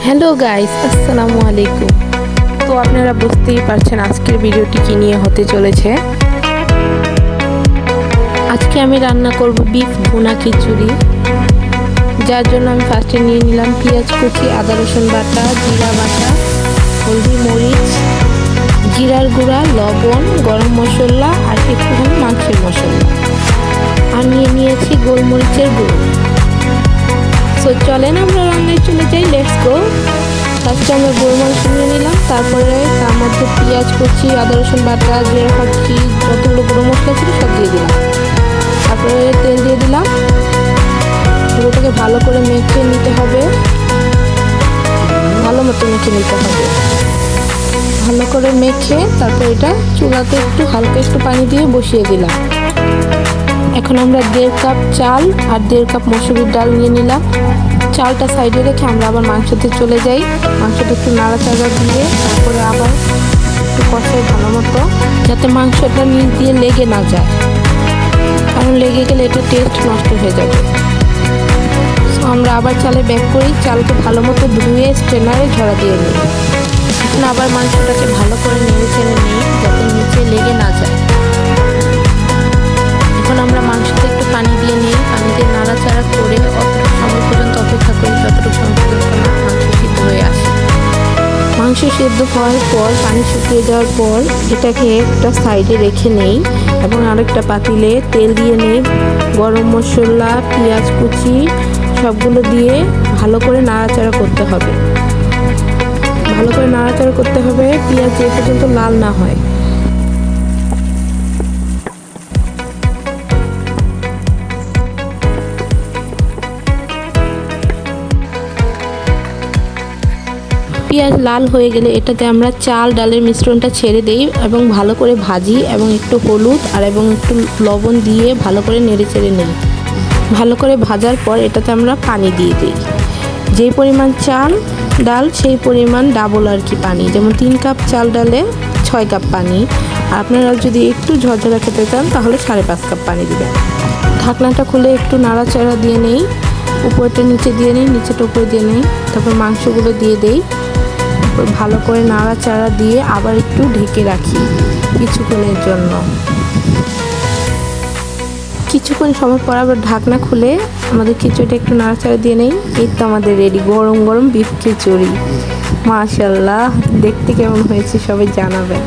Hello guys, আসসালামু আলাইকুম। তো আপনারা বুঝতেই পারছেন আজকের ভিডিওটি কি নিয়ে হতে চলেছে। আজকে আমি রান্না করব বিফ ভুনা খিচুড়ি, যার জন্য আমি ফার্স্টে নিয়ে নিলাম পেঁয়াজ কুচি, আদা রসুন বাটা, জিরা বাটা, হলদি মরিচ, জিরার গুঁড়া, লবণ, গরম মশলা আর একটুখানি মাংসের মশলা, আর নিয়ে নিয়েছি গোলমরিচের গুঁড়ো। তো চলেন আমরা রান্নায় চলে যাই, লেটস গো। ফার্স্টে আমরা গোলমরিচ নিয়ে নিলাম, তারপরে তার মধ্যে পেঁয়াজ কুচি, আদা রসুন বাটা, জিরা কুচি, যতগুলো গুঁড়ো মশলা ছিল সব দিয়ে দিলাম। তারপরে তেল দিয়ে দিলাম। পুরোটাকে ভালো করে মেখে নিতে হবে, ভালো মতো মেখে নিতে হবে। ভালো করে মেখে তারপর এটা চুলাতে একটু হালকা একটু পানি দিয়ে বসিয়ে দিলাম। এখন আমরা 1.5 কাপ চাল আর 1.5 কাপ মসুরির ডাল নিয়ে নিলাম। চালটা সাইডে রেখে আমরা আবার মাংসতে চলে যাই। মাংসটা একটু নাড়াচাড়া দিয়ে তারপরে আবার একটু কষাই ভালো মতো, যাতে মাংসটা নিচ দিয়ে লেগে না যায়, কারণ লেগে গেলে এটা টেস্ট নষ্ট হয়ে যাবে। আমরা আবার চালে ব্যাক করি, চালকে ভালো মতো ধুয়ে স্ট্রেনারে ঝরা দিয়ে নিই। এখন আবার মাংসটাকে ভালো করে নেড়ে চেড়ে নিই, যাতে নিচে লেগে না যায়। এখন আমরা মাংসতে একটু পানি দিয়ে নিই, পানি দিয়ে নাড়াচাড়া করে অতটুকু সময় পর্যন্ত অপেক্ষা করি, যতটুকু সময় পর্যন্ত না মাংস সিদ্ধ হয়ে আসে। মাংস সিদ্ধ হওয়ার পর পানি শুকিয়ে যাওয়ার পর এটাকে একটা সাইডে রেখে নেই এবং আরেকটা পাতিলে তেল দিয়ে নেই। গরম মশলা, পেঁয়াজ কুচি সবগুলো দিয়ে ভালো করে নাড়াচাড়া করতে হবে। ভালো করে নাড়াচাড়া করতে হবে, পেঁয়াজ যে পর্যন্ত লাল না হয়। পেঁয়াজ লাল হয়ে গেলে এটাতে আমরা চাল ডালের মিশ্রণটা ছেড়ে দেই এবং ভালো করে ভাজি এবং একটু হলুদ আর এবং একটু লবণ দিয়ে ভালো করে নেড়ে চেড়ে নিই। ভালো করে ভাজার পর এটাতে আমরা পানি দিয়ে দিই। যেই পরিমাণ চাল ডাল সেই পরিমাণ ডাবল আর কি পানি, যেমন 3 কাপ চাল ডালে 6 কাপ পানি। আর আপনারা যদি একটু ঝরঝরা খেতে চান তাহলে 5.5 কাপ পানি দিবেন। ঢাকনাটা খুলে একটু নাড়াচাড়া দিয়ে নেই, উপরটা নিচে দিয়ে নিই, নিচেটা উপরে দিয়ে নেই। তারপর মাংসগুলো দিয়ে দেই, ভালো করে নাড়াচাড়া দিয়ে আবার একটু ঢেকে রাখি কিছুক্ষণের জন্য। কিছুক্ষণ সময় পর আবার ঢাকনা খুলে আমাদের খিচুড়িটা একটু নাড়াচাড়া দিয়ে নেই। এই তো আমাদের রেডি গরম গরম বিফ খিচুড়ি। মাশাআল্লাহ, দেখতে কেমন হয়েছে সবাই জানাবেন।